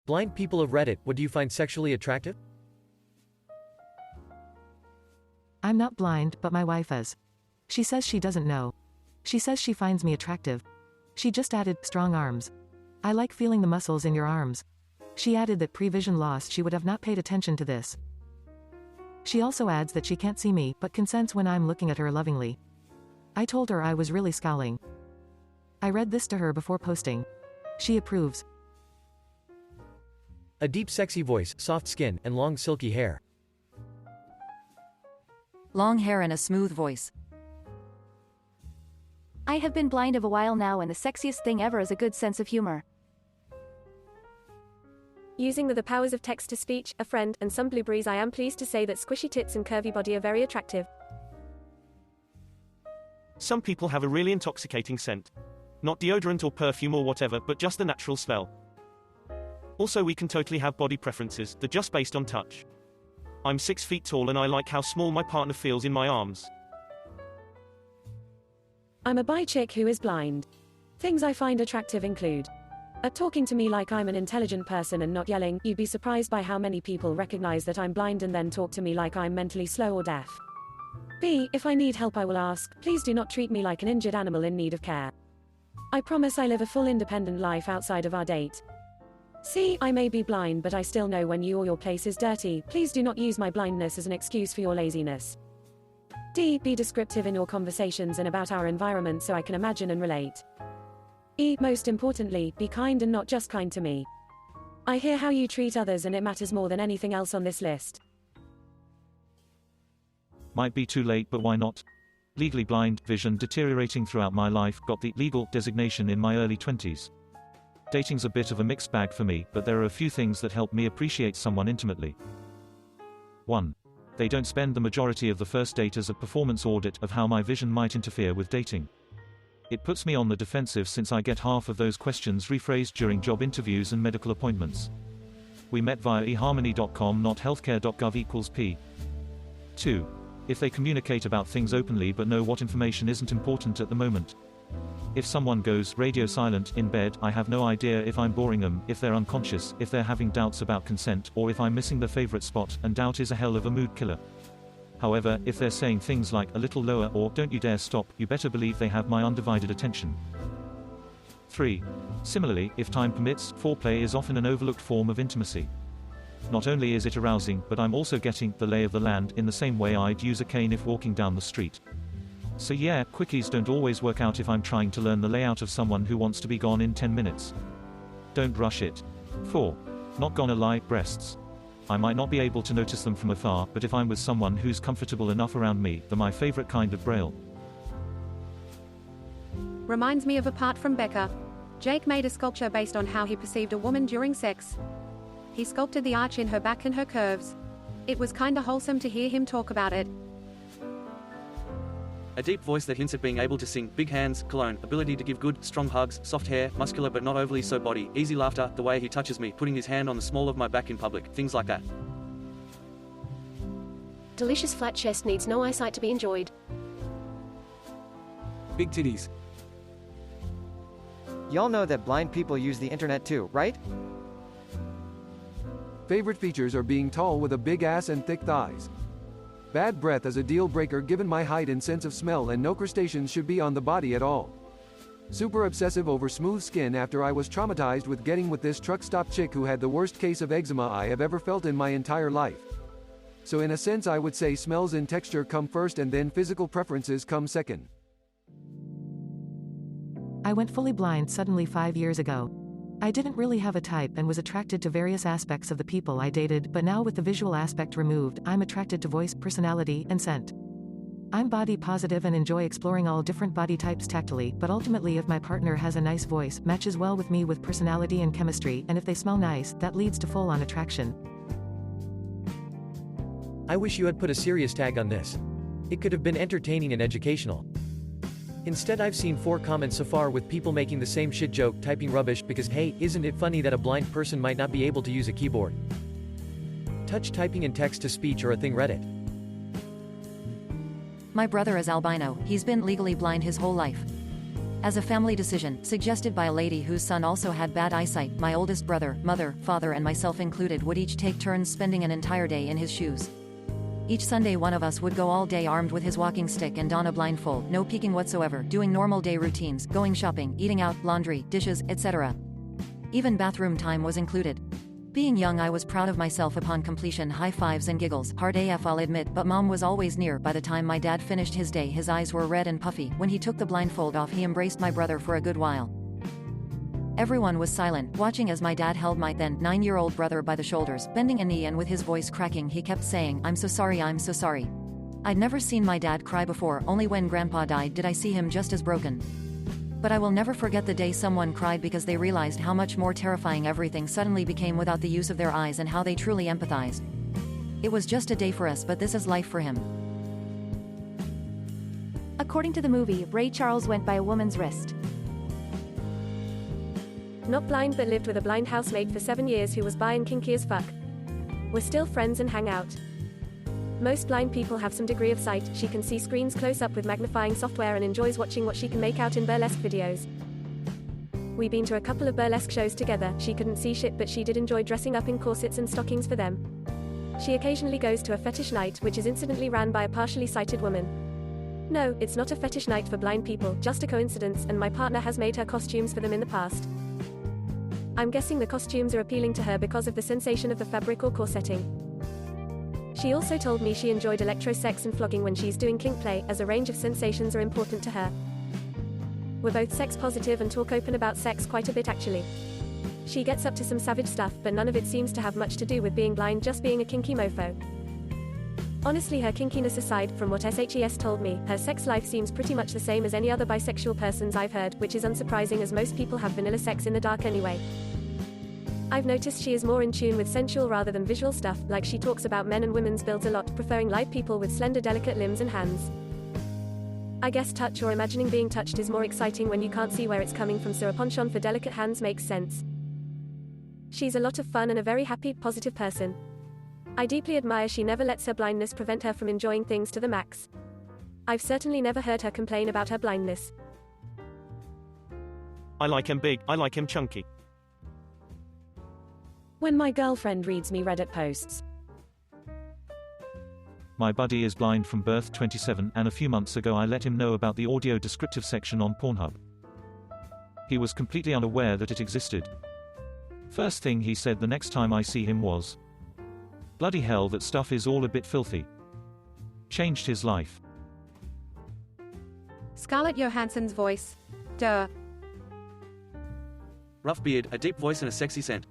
Blind people of Reddit, what do you find sexually attractive? I'm not blind, but my wife is. She says she doesn't know. She says she finds me attractive. She just added, strong arms. I like feeling the muscles in your arms. She added that pre-vision loss she would have not paid attention to this. She also adds that she can't see me, but consents when I'm looking at her lovingly. I told her I was really scowling. I read this to her before posting. She approves. A deep sexy voice, soft skin, and long silky hair. Long hair and a smooth voice. I have been blind of a while now, and the sexiest thing ever is a good sense of humor. Using the powers of text-to-speech, a friend, and some blueberries, I am pleased to say that squishy tits and curvy body are very attractive. Some people have a really intoxicating scent. Not deodorant or perfume or whatever, but just the natural smell. Also, we can totally have body preferences, they're just based on touch. I'm 6 feet tall and I like how small my partner feels in my arms. I'm a bi chick who is blind. Things I find attractive include talking to me like I'm an intelligent person and not yelling. You'd be surprised by how many people recognize that I'm blind and then talk to me like I'm mentally slow or deaf. B, if I need help I will ask, please do not treat me like an injured animal in need of care. I promise I live a full independent life outside of our date. C, I may be blind but I still know when you or your place is dirty. Please do not use my blindness as an excuse for your laziness. D, be descriptive in your conversations and about our environment so I can imagine and relate. E, most importantly, be kind and not just kind to me. I hear how you treat others and it matters more than anything else on this list. Might be too late, but why not? Legally blind, vision deteriorating throughout my life, got the legal designation in my early 20s. Dating's a bit of a mixed bag for me, but there are a few things that help me appreciate someone intimately. 1. They don't spend the majority of the first date as a performance audit of how my vision might interfere with dating. It puts me on the defensive since I get half of those questions rephrased during job interviews and medical appointments. We met via eharmony.com, not healthcare.gov =p. 2. If they communicate about things openly but know what information isn't important at the moment. If someone goes radio silent in bed, I have no idea if I'm boring them, if they're unconscious, if they're having doubts about consent, or if I'm missing their favorite spot, and doubt is a hell of a mood killer. However, if they're saying things like a little lower or don't you dare stop, you better believe they have my undivided attention. 3. Similarly, if time permits, foreplay is often an overlooked form of intimacy. Not only is it arousing, but I'm also getting the lay of the land in the same way I'd use a cane if walking down the street. So yeah, quickies don't always work out if I'm trying to learn the layout of someone who wants to be gone in 10 minutes. Don't rush it. 4. Not gonna lie, breasts. I might not be able to notice them from afar, but if I'm with someone who's comfortable enough around me, they're my favorite kind of braille. Reminds me of a part from Becca. Jake made a sculpture based on how he perceived a woman during sex. He sculpted the arch in her back and her curves. It was kinda wholesome to hear him talk about it. A deep voice that hints at being able to sing, big hands, cologne, ability to give good, strong hugs, soft hair, muscular but not overly so body, easy laughter, the way he touches me, putting his hand on the small of my back in public, things like that. Delicious flat chest needs no eyesight to be enjoyed. Big titties. Y'all know that blind people use the internet too, right? Favorite features are being tall with a big ass and thick thighs. Bad breath is a deal breaker given my height and sense of smell, and no crustaceans should be on the body at all. Super obsessive over smooth skin after I was traumatized with getting with this truck stop chick who had the worst case of eczema I have ever felt in my entire life. So in a sense I would say smells and texture come first and then physical preferences come second. I went fully blind suddenly 5 years ago. I didn't really have a type and was attracted to various aspects of the people I dated, but now with the visual aspect removed, I'm attracted to voice, personality, and scent. I'm body positive and enjoy exploring all different body types tactily, but ultimately if my partner has a nice voice, matches well with me with personality and chemistry, and if they smell nice, that leads to full-on attraction. I wish you had put a serious tag on this. It could have been entertaining and educational. Instead I've seen 4 comments so far with people making the same shit joke, typing rubbish because hey, isn't it funny that a blind person might not be able to use a keyboard? Touch typing and text-to-speech are a thing. Reddit. My brother is albino, he's been legally blind his whole life. As a family decision, suggested by a lady whose son also had bad eyesight, my oldest brother, mother, father and myself included would each take turns spending an entire day in his shoes. Each Sunday one of us would go all day armed with his walking stick and don a blindfold, no peeking whatsoever, doing normal day routines, going shopping, eating out, laundry, dishes, etc. Even bathroom time was included. Being young I was proud of myself upon completion, high fives and giggles, hard AF I'll admit, but mom was always near. By the time my dad finished his day his eyes were red and puffy. When he took the blindfold off he embraced my brother for a good while. Everyone was silent, watching as my dad held my then 9-year-old brother by the shoulders, bending a knee, and with his voice cracking he kept saying, "I'm so sorry, I'm so sorry." I'd never seen my dad cry before, only when Grandpa died did I see him just as broken. But I will never forget the day someone cried because they realized how much more terrifying everything suddenly became without the use of their eyes and how they truly empathized. It was just a day for us, but this is life for him. According to the movie, Ray Charles went by a woman's wrist. Not blind but lived with a blind housemate for 7 years who was bi and kinky as fuck. We're still friends and hang out. Most blind people have some degree of sight. She can see screens close up with magnifying software and enjoys watching what she can make out in burlesque videos. We've been to a couple of burlesque shows together. She couldn't see shit but she did enjoy dressing up in corsets and stockings for them. She occasionally goes to a fetish night which is incidentally ran by a partially sighted woman. No, it's not a fetish night for blind people, just a coincidence, and my partner has made her costumes for them in the past. I'm guessing the costumes are appealing to her because of the sensation of the fabric or corsetting. She also told me she enjoyed electro-sex and flogging when she's doing kink play, as a range of sensations are important to her. We're both sex positive and talk open about sex quite a bit actually. She gets up to some savage stuff, but none of it seems to have much to do with being blind, just being a kinky mofo. Honestly, her kinkiness aside, from what SHES told me, her sex life seems pretty much the same as any other bisexual person's I've heard, which is unsurprising as most people have vanilla sex in the dark anyway. I've noticed she is more in tune with sensual rather than visual stuff, like she talks about men and women's builds a lot, preferring live people with slender delicate limbs and hands. I guess touch or imagining being touched is more exciting when you can't see where it's coming from, so a penchant for delicate hands makes sense. She's a lot of fun and a very happy, positive person. I deeply admire she never lets her blindness prevent her from enjoying things to the max. I've certainly never heard her complain about her blindness. I like him big, I like him chunky. When my girlfriend reads me Reddit posts. My buddy is blind from birth, 27, and a few months ago I let him know about the audio descriptive section on Pornhub. He was completely unaware that it existed. First thing he said the next time I see him was, "Bloody hell, that stuff is all a bit filthy." Changed his life. Scarlett Johansson's voice. Duh. Rough beard, a deep voice and a sexy scent.